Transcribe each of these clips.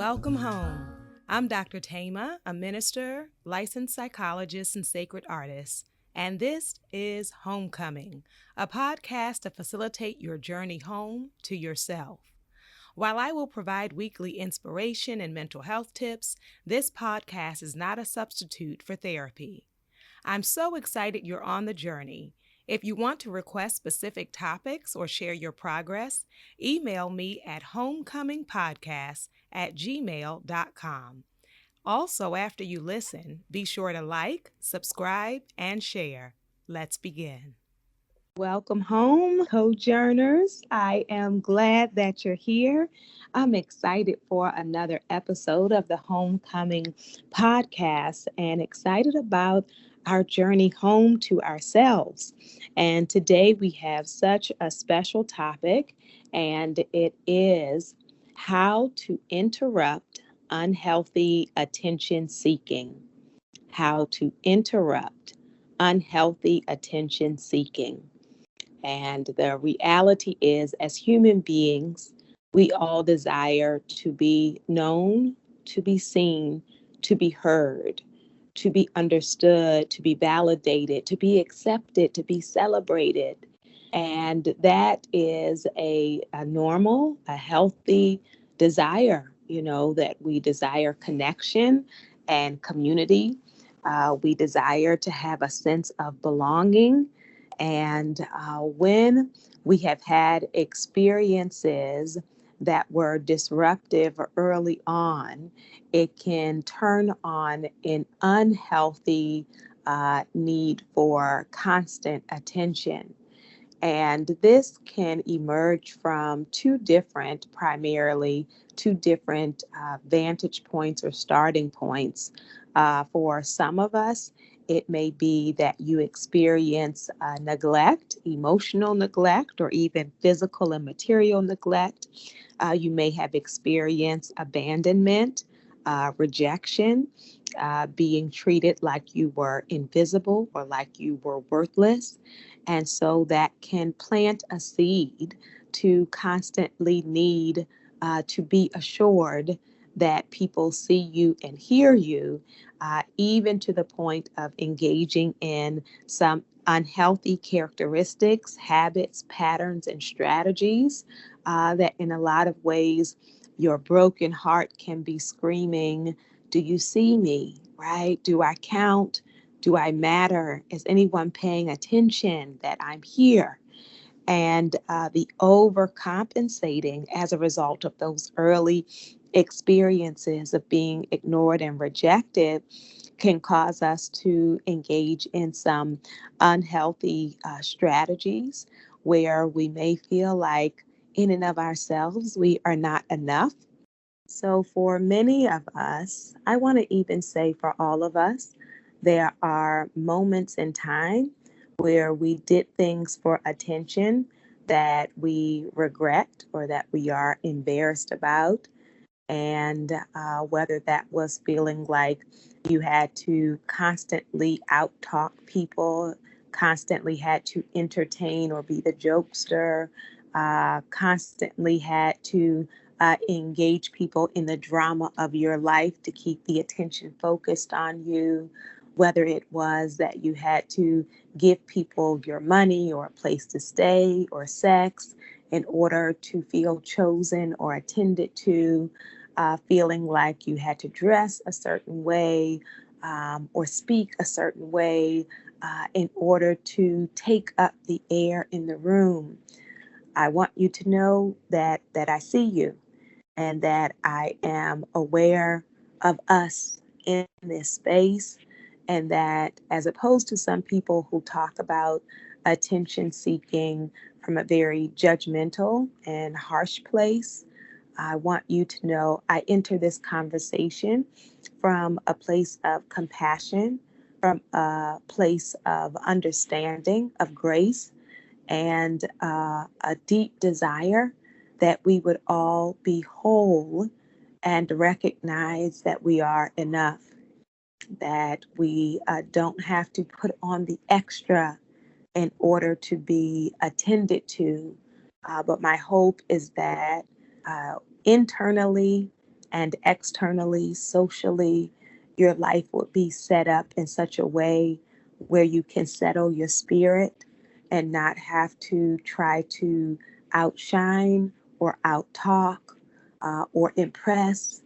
Welcome home. I'm Dr. Thema, a minister, licensed psychologist, and sacred artist, and this is Homecoming, a podcast to facilitate your journey home to yourself. While I will provide weekly inspiration and mental health tips, this podcast is not a substitute for therapy. I'm so excited you're on the journey. If you want to request specific topics or share your progress, email me at homecomingpodcast@gmail.com. Also, after you listen, be sure to like, subscribe, and share. Let's begin. Welcome home, Sojourners. I am glad that you're here. I'm excited for another episode of the Homecoming podcast and excited about our journey home to ourselves. And today we have such a special topic, and it is how to interrupt unhealthy attention seeking. How to interrupt unhealthy attention seeking. And the reality is, as human beings, we all desire to be known, to be seen, to be heard, to be understood, to be validated, to be accepted, to be celebrated. And that is a normal, a healthy desire, that we desire connection and community. We desire to have a sense of belonging. And when we have had experiences that were disruptive early on, it can turn on an unhealthy need for constant attention. And this can emerge from primarily two different vantage points or starting points. For some of us, it may be that you experience neglect, emotional neglect, or even physical and material neglect. You may have experienced abandonment, rejection, being treated like you were invisible or like you were worthless. And so that can plant a seed to constantly need to be assured that people see you and hear you, even to the point of engaging in some unhealthy characteristics, habits, patterns, and strategies that in a lot of ways your broken heart can be screaming, do you see me, right? Do I count? Do I matter? Is anyone paying attention that I'm here? And the overcompensating as a result of those early experiences of being ignored and rejected can cause us to engage in some unhealthy strategies where we may feel like in and of ourselves we are not enough. So, for many of us, I want to even say for all of us, there are moments in time where we did things for attention that we regret or that we are embarrassed about. And whether that was feeling like you had to constantly out-talk people, constantly had to entertain or be the jokester, constantly had to engage people in the drama of your life to keep the attention focused on you, whether it was that you had to give people your money or a place to stay or sex in order to feel chosen or attended to, feeling like you had to dress a certain way or speak a certain way in order to take up the air in the room. I want you to know that I see you and that I am aware of us in this space, and that as opposed to some people who talk about attention seeking from a very judgmental and harsh place, I want you to know I enter this conversation from a place of compassion, from a place of understanding, of grace, and a deep desire that we would all be whole and recognize that we are enough, that we don't have to put on the extra in order to be attended to. But my hope is that internally and externally, socially, your life would be set up in such a way where you can settle your spirit and not have to try to outshine or outtalk or impress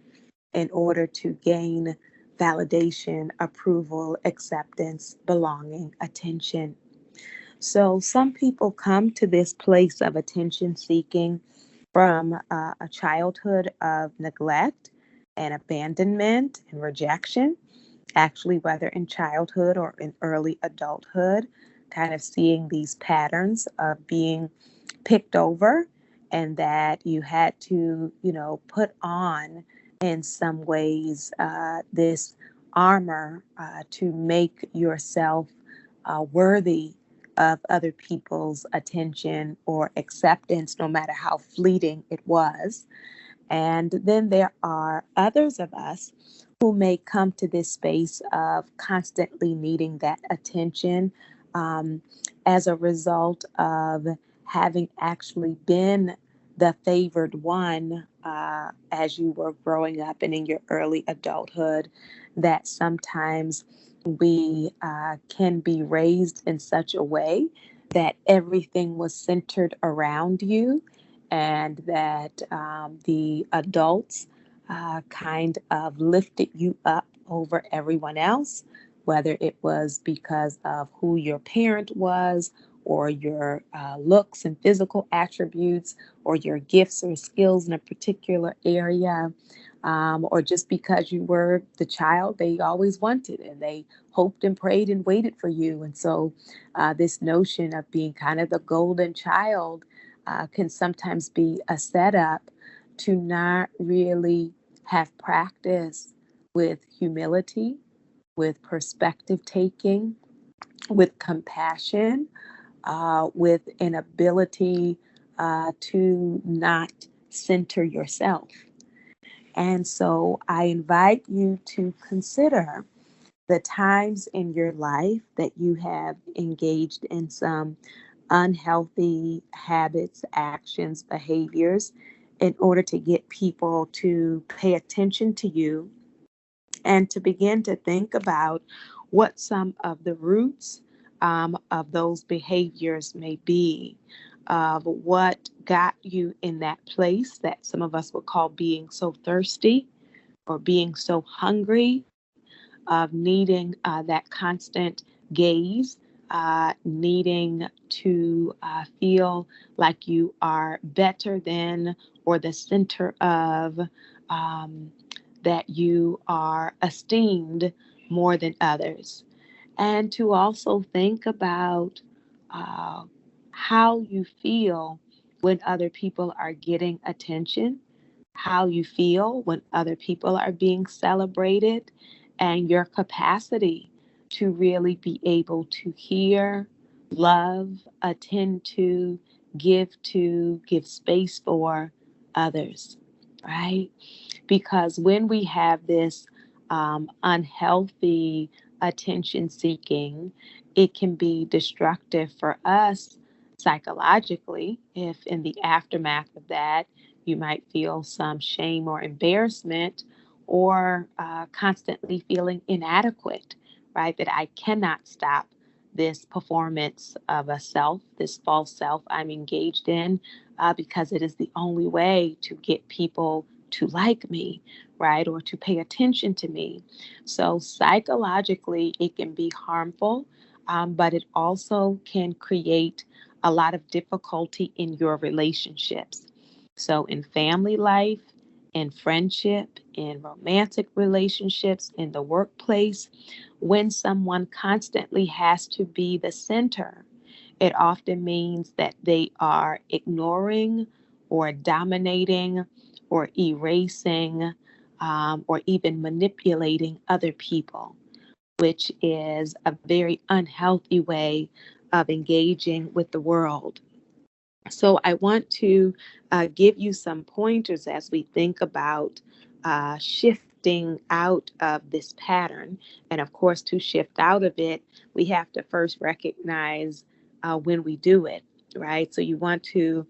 in order to gain validation, approval, acceptance, belonging, attention. So some people come to this place of attention seeking from a childhood of neglect and abandonment and rejection, actually, whether in childhood or in early adulthood, kind of seeing these patterns of being picked over and that you had to, put on in some ways this armor to make yourself worthy of other people's attention or acceptance, no matter how fleeting it was. And then there are others of us who may come to this space of constantly needing that attention um, as a result of having actually been the favored one as you were growing up and in your early adulthood, that sometimes we can be raised in such a way that everything was centered around you and that the adults kind of lifted you up over everyone else, whether it was because of who your parent was, or your looks and physical attributes, or your gifts or skills in a particular area, or just because you were the child they always wanted and they hoped and prayed and waited for you. And so, this notion of being kind of the golden child can sometimes be a setup to not really have practice with humility, with perspective taking, with compassion, with an ability to not center yourself. And so I invite you to consider the times in your life that you have engaged in some unhealthy habits, actions, behaviors in order to get people to pay attention to you and to begin to think about what some of the roots of those behaviors may be, of what got you in that place that some of us would call being so thirsty or being so hungry, of needing that constant gaze, needing to feel like you are better than or the center of, um, that you are esteemed more than others. And to also think about uh, how you feel when other people are getting attention, how you feel when other people are being celebrated, and your capacity to really be able to hear, love, attend to, give space for others, right? Because when we have this unhealthy attention seeking, it can be destructive for us psychologically. If in the aftermath of that, you might feel some shame or embarrassment, or constantly feeling inadequate, right? That I cannot stop this performance of a self, this false self I'm engaged in, because it is the only way to get people to like me, right? Or to pay attention to me. So psychologically, it can be harmful, but it also can create a lot of difficulty in your relationships. So in family life, in friendship, in romantic relationships, in the workplace, when someone constantly has to be the center, it often means that they are ignoring or dominating or erasing or even manipulating other people, which is a very unhealthy way of engaging with the world. So I want to give you some pointers as we think about shifting out of this pattern. And of course, to shift out of it, we have to first recognize when we do it, right? So you want to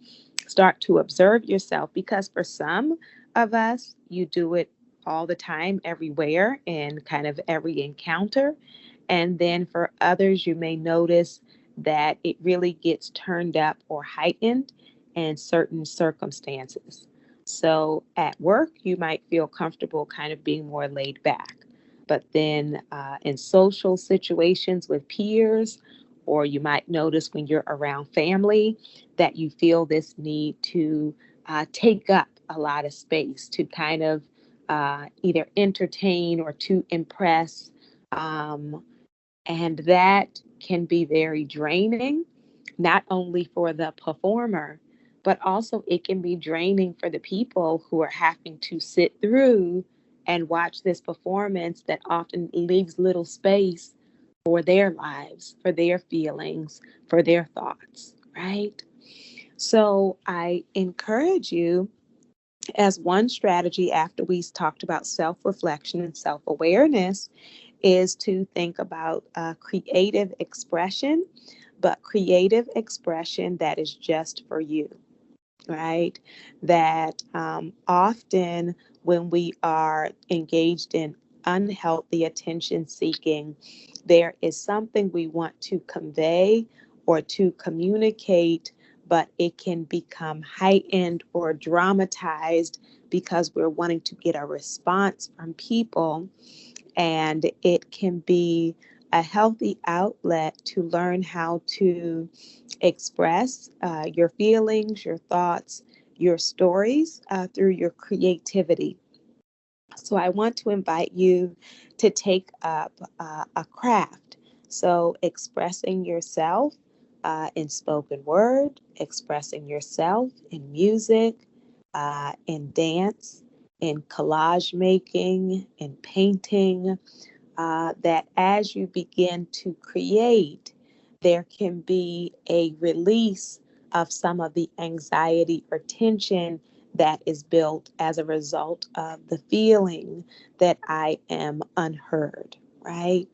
start to observe yourself, because for some, of us, you do it all the time, everywhere, and kind of every encounter. And then for others, you may notice that it really gets turned up or heightened in certain circumstances. So at work, you might feel comfortable kind of being more laid back. But then in social situations with peers, or you might notice when you're around family, that you feel this need to take up a lot of space to kind of either entertain or to impress. Um, and that can be very draining, not only for the performer, but also it can be draining for the people who are having to sit through and watch this performance that often leaves little space for their lives, for their feelings, for their thoughts, right? So I encourage you, as one strategy after we talked about self reflection and self awareness, is to think about creative expression, but creative expression that is just for you, right? That often when we are engaged in unhealthy attention seeking, there is something we want to convey or to communicate, but it can become heightened or dramatized because we're wanting to get a response from people, and it can be a healthy outlet to learn how to express your feelings, your thoughts, your stories through your creativity. So I want to invite you to take up a craft. So expressing yourself in spoken word, expressing yourself in music, in dance, in collage making, in painting, that as you begin to create, there can be a release of some of the anxiety or tension that is built as a result of the feeling that I am unheard, right?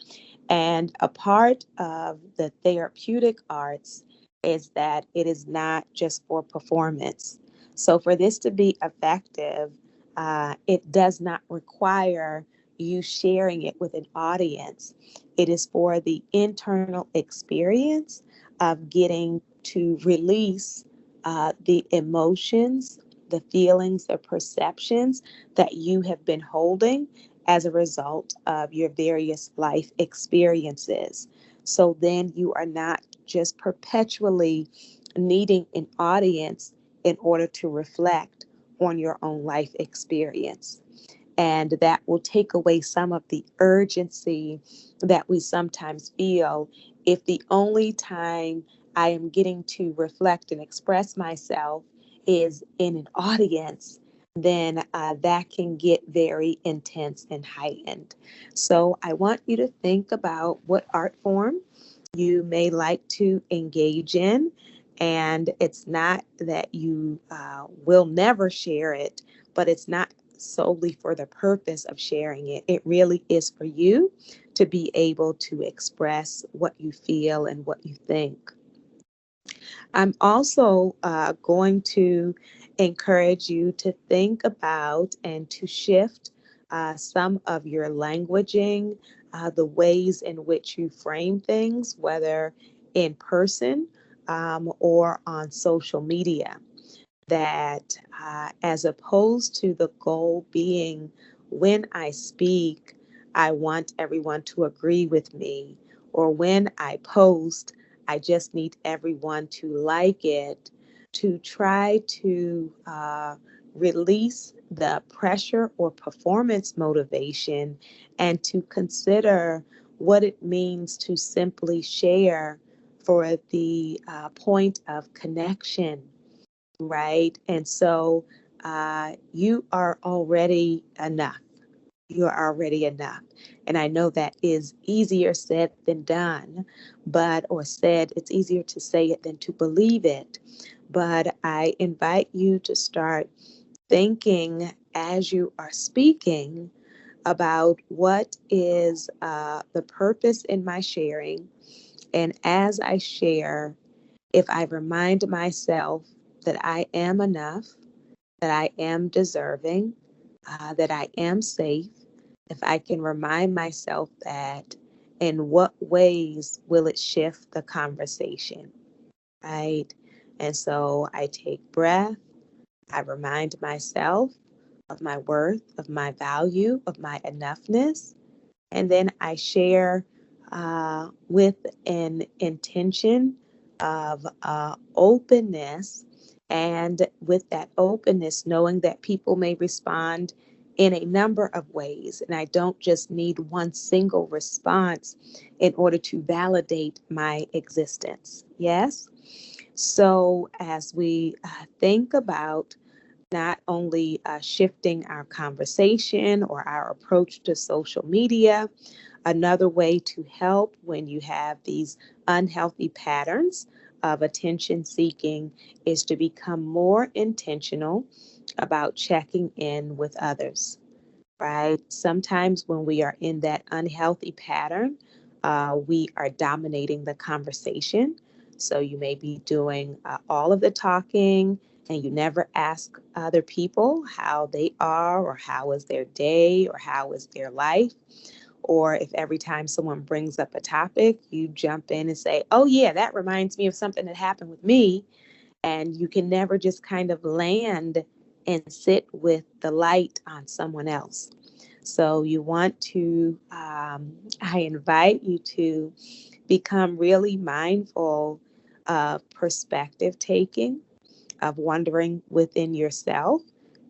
And a part of the therapeutic arts is that it is not just for performance. So, for this to be effective, it does not require you sharing it with an audience. It is for the internal experience of getting to release the emotions, the feelings, the perceptions that you have been holding as a result of your various life experiences. So then you are not just perpetually needing an audience in order to reflect on your own life experience. And that will take away some of the urgency that we sometimes feel if the only time I am getting to reflect and express myself is in an audience, then that can get very intense and heightened. So I want you to think about what art form you may like to engage in. And it's not that you will never share it, but it's not solely for the purpose of sharing it. It really is for you to be able to express what you feel and what you think. I'm also going to encourage you to think about and to shift some of your languaging, the ways in which you frame things, whether in person or on social media, that as opposed to the goal being when I speak, I want everyone to agree with me, or when I post, I just need everyone to like it, to try to release the pressure or performance motivation and to consider what it means to simply share for the point of connection, right? And so you are already enough. You are already enough. And I know that is easier said than done, but, or said, it's easier to say it than to believe it. But I invite you to start thinking as you are speaking about what is the purpose in my sharing. And as I share, if I remind myself that I am enough, that I am deserving, that I am safe, if I can remind myself that, in what ways will it shift the conversation, right? And so I take breath, I remind myself of my worth, of my value, of my enoughness, and then I share with an intention of openness, and with that openness, knowing that people may respond in a number of ways. And I don't just need one single response in order to validate my existence. Yes? So, as we think about not only shifting our conversation or our approach to social media, another way to help when you have these unhealthy patterns of attention seeking is to become more intentional about checking in with others, right? Sometimes when we are in that unhealthy pattern, we are dominating the conversation. So you may be doing all of the talking, and you never ask other people how they are, or how is their day, or how is their life. Or if every time someone brings up a topic, you jump in and say, oh, yeah, that reminds me of something that happened with me. And you can never just kind of land and sit with the light on someone else. So you want to, I invite you to become really mindful of perspective taking, of wondering within yourself,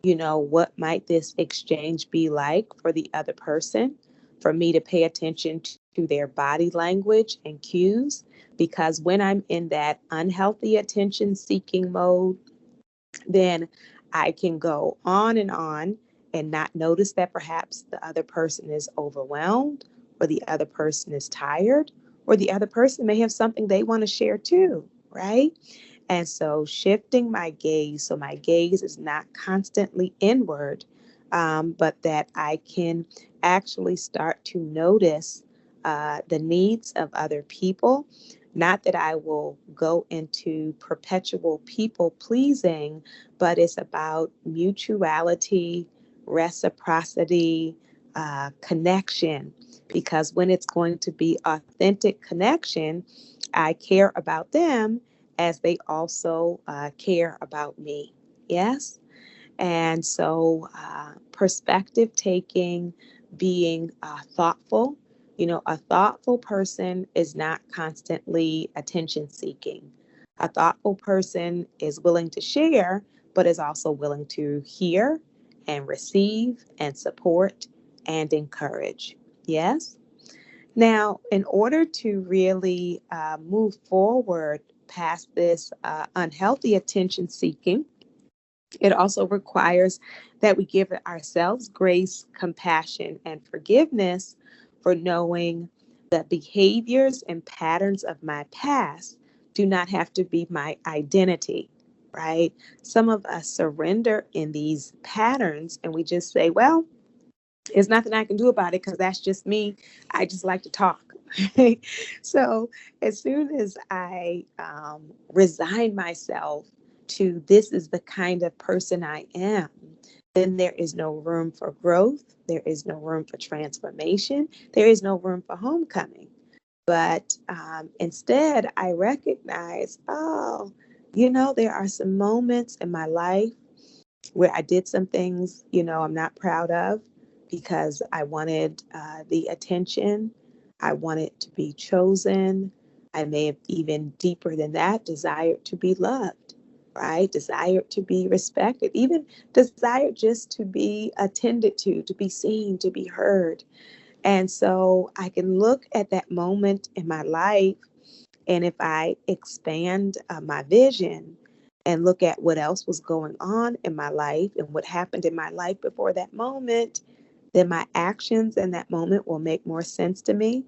what might this exchange be like for the other person? For me to pay attention to their body language and cues, because when I'm in that unhealthy attention seeking mode, then I can go on and not notice that perhaps the other person is overwhelmed, or the other person is tired, or the other person may have something they want to share too, right? And so shifting my gaze, so my gaze is not constantly inward, but that I can actually start to notice the needs of other people. Not that I will go into perpetual people pleasing, but it's about mutuality, reciprocity, connection. Because when it's going to be authentic connection, I care about them as they also care about me. Yes? And so, perspective taking, being thoughtful. A thoughtful person is not constantly attention seeking. A thoughtful person is willing to share, but is also willing to hear and receive and support and encourage. Yes? Now, in order to really move forward past this unhealthy attention seeking, it also requires that we give ourselves grace, compassion, and forgiveness for knowing that behaviors and patterns of my past do not have to be my identity, right? Some of us surrender in these patterns and we just say, well, there's nothing I can do about it because that's just me. I just like to talk. So as soon as I resign myself to this is the kind of person I am, then there is no room for growth. There is no room for transformation. There is no room for homecoming. But instead, I recognize, oh, there are some moments in my life where I did some things, I'm not proud of because I wanted the attention. I wanted to be chosen. I may have even deeper than that desired to be loved, right? Desired to be respected, even desired just to be attended to be seen, to be heard. And so I can look at that moment in my life, and if I expand my vision and look at what else was going on in my life and what happened in my life before that moment, then my actions in that moment will make more sense to me.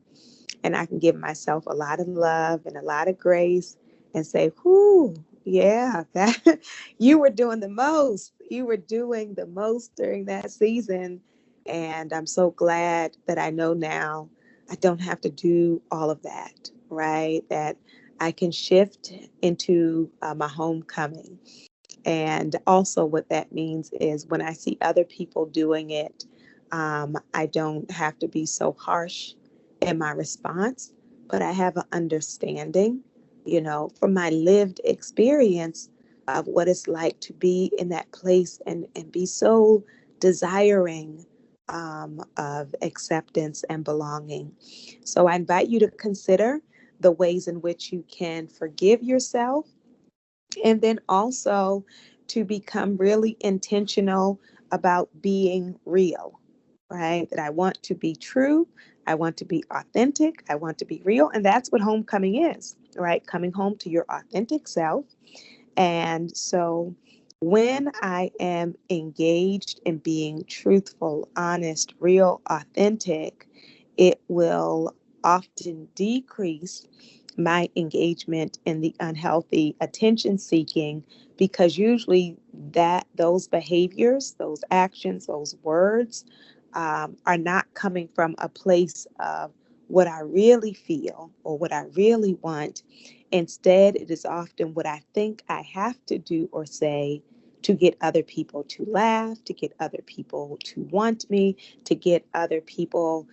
And I can give myself a lot of love and a lot of grace and say, whoo, yeah, that you were doing the most. You were doing the most during that season. And I'm so glad that I know now I don't have to do all of that, right? That I can shift into my homecoming. And also, what that means is when I see other people doing it, I don't have to be so harsh in my response, but I have an understanding, from my lived experience of what it's like to be in that place and be so desiring of acceptance and belonging. So I invite you to consider the ways in which you can forgive yourself, and then also to become really intentional about being real, right? That I want to be true, I want to be authentic, I want to be real. And that's what homecoming is, right? Coming home to your authentic self. And so when I am engaged in being truthful, honest, real, authentic, it will often decrease my engagement in the unhealthy attention seeking, because usually that those behaviors, those actions, those words are not coming from a place of what I really feel or what I really want. Instead, it is often what I think I have to do or say to get other people to laugh, to get other people to want me, to get other people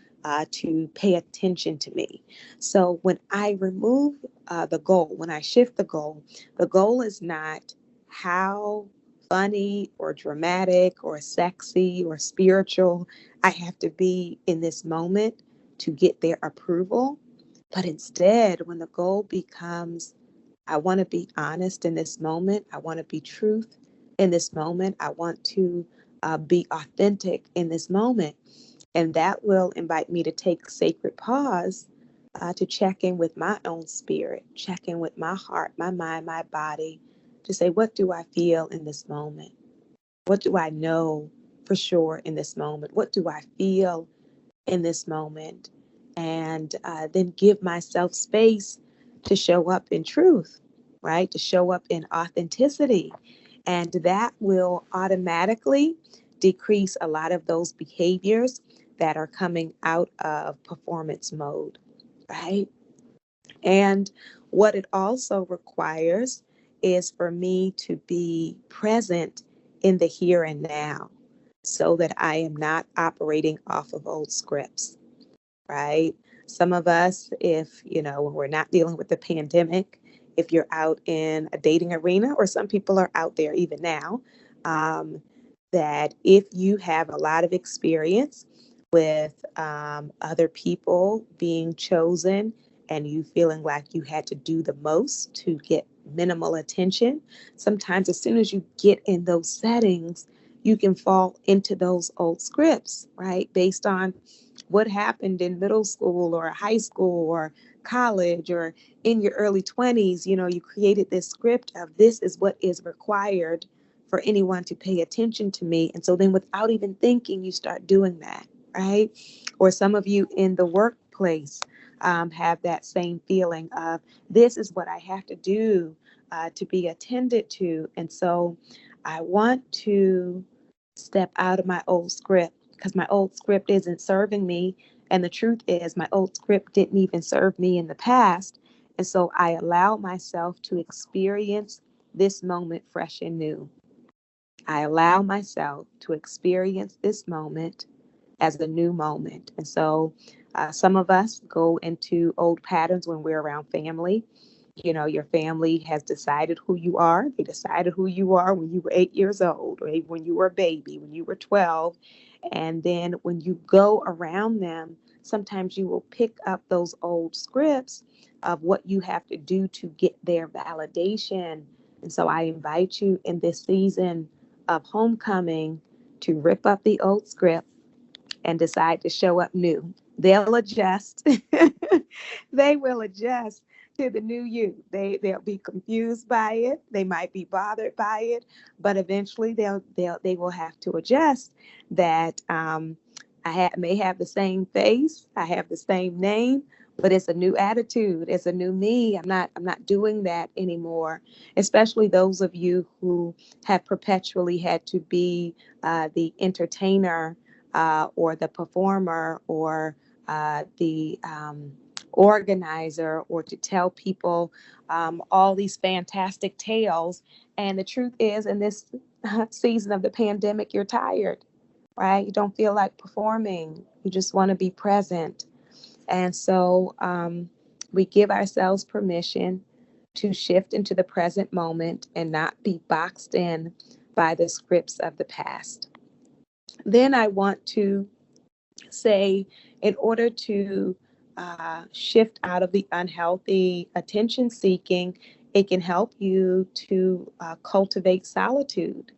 to pay attention to me. So when I remove the goal, when I shift the goal is not how funny or dramatic or sexy or spiritual I have to be in this moment to get their approval. But instead, when the goal becomes, I want to be honest in this moment, I want to be truth in this moment, I want to be authentic in this moment. And that will invite me to take sacred pause to check in with my own spirit, check in with my heart, my mind, my body, to say, what do I feel in this moment? What do I know for sure in this moment? What do I feel in this moment? And then give myself space to show up in truth, right? To show up in authenticity. And that will automatically decrease a lot of those behaviors that are coming out of performance mode, right? And what it also requires is for me to be present in the here and now so that I am not operating off of old scripts, right? Some of us, if, when we're not dealing with the pandemic, if you're out in a dating arena, or some people are out there even now, um, that if you have a lot of experience with other people being chosen and you feeling like you had to do the most to get minimal attention, sometimes as soon as you get in those settings, you can fall into those old scripts, right? Based on what happened in middle school or high school or college or in your early 20s. You created this script of this is what is required for anyone to pay attention to me. And so then without even thinking, you start doing that, right? Or some of you in the workplace have that same feeling of this is what I have to do to be attended to. And so I want to step out of my old script because my old script isn't serving me. And the truth is, my old script didn't even serve me in the past. And so I allow myself to experience this moment fresh and new. I allow myself to experience this moment as a new moment. And so some of us go into old patterns when we're around family. Your family has decided who you are. They decided who you are when you were 8 years old, or when you were a baby, when you were 12. And then when you go around them, sometimes you will pick up those old scripts of what you have to do to get their validation. And so I invite you in this season of homecoming to rip up the old script and decide to show up new. They'll adjust. They will adjust to the new you. They'll be confused by it. They might be bothered by it, but eventually they will have to adjust that may have the same face, I have the same name, but it's a new attitude. It's a new me. I'm not doing that anymore. Especially those of you who have perpetually had to be the entertainer or the performer or the organizer, or to tell people all these fantastic tales. And the truth is, in this season of the pandemic, you're tired, right? You don't feel like performing. You just want to be present. And so we give ourselves permission to shift into the present moment and not be boxed in by the scripts of the past. Then I want to say, in order to shift out of the unhealthy attention seeking, it can help you to cultivate solitude,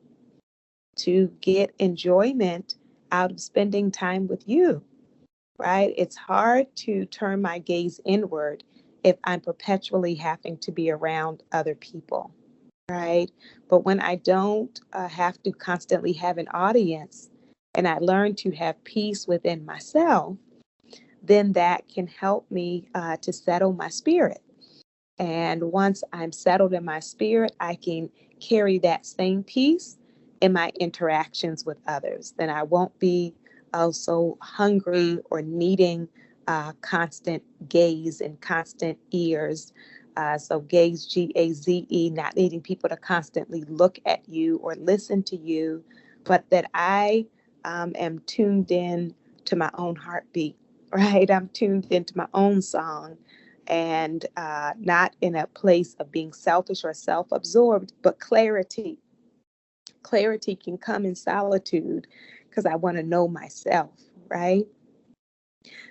to get enjoyment out of spending time with you, right? It's hard to turn my gaze inward if I'm perpetually having to be around other people, right? But when I don't have to constantly have an audience and I learn to have peace within myself, then that can help me to settle my spirit. And once I'm settled in my spirit, I can carry that same peace in my interactions with others. Then I won't be so hungry or needing constant gaze and constant ears. So gaze, G-A-Z-E, not needing people to constantly look at you or listen to you, but that I am tuned in to my own heartbeat, right? I'm tuned into my own song and not in a place of being selfish or self absorbed, but clarity. Clarity can come in solitude because I want to know myself, right?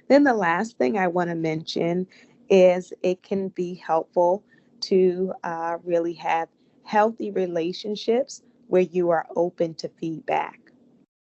Then the last thing I want to mention is it can be helpful to really have healthy relationships where you are open to feedback,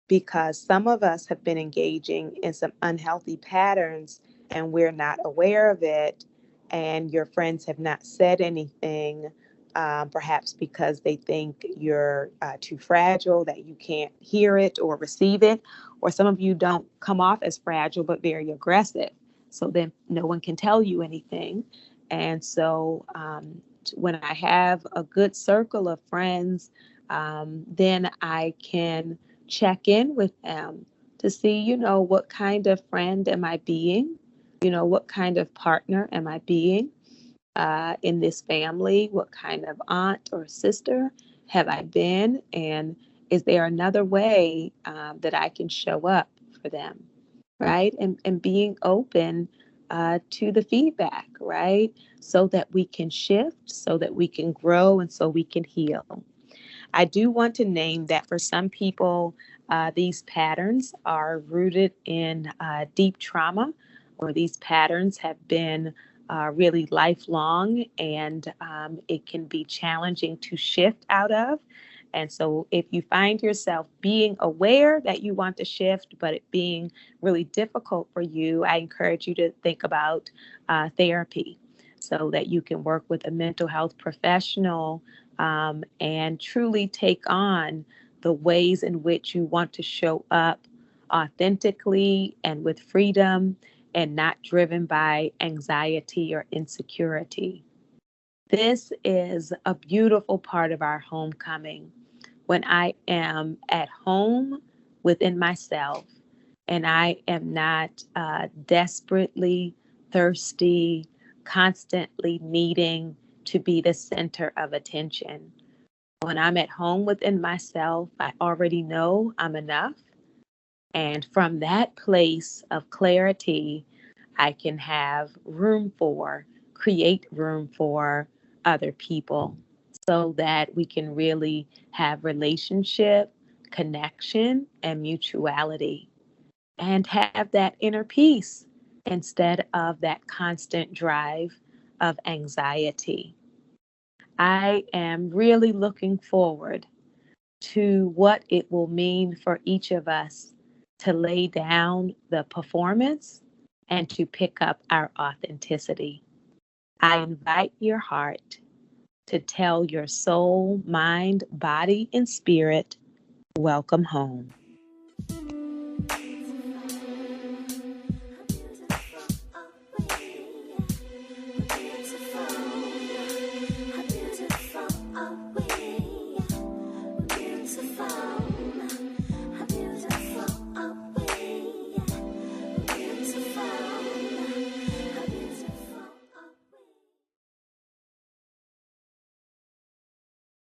because some of us have been engaging in some unhealthy patterns and we're not aware of it. And your friends have not said anything, perhaps because they think you're too fragile, that you can't hear it or receive it. Or some of you don't come off as fragile, but very aggressive. So then no one can tell you anything. And so when I have a good circle of friends, then I can check in with them to see, what kind of friend am I being? What kind of partner am I being in this family? What kind of aunt or sister have I been? And is there another way that I can show up for them? Right? And being open to the feedback, right? So that we can shift, so that we can grow, and so we can heal. I do want to name that for some people, these patterns are rooted in deep trauma, or these patterns have been really lifelong, and it can be challenging to shift out of. And so, if you find yourself being aware that you want to shift, but it being really difficult for you, I encourage you to think about therapy so that you can work with a mental health professional and truly take on the ways in which you want to show up authentically and with freedom and not driven by anxiety or insecurity. This is a beautiful part of our homecoming when I am at home within myself and I am not desperately thirsty, constantly needing to be the center of attention. When I'm at home within myself, I already know I'm enough. And from that place of clarity, I can have room for, create room for other people so that we can really have relationship, connection, and mutuality and have that inner peace instead of that constant drive of anxiety. I am really looking forward to what it will mean for each of us to lay down the performance and to pick up our authenticity. I invite your heart to tell your soul, mind, body, and spirit, welcome home.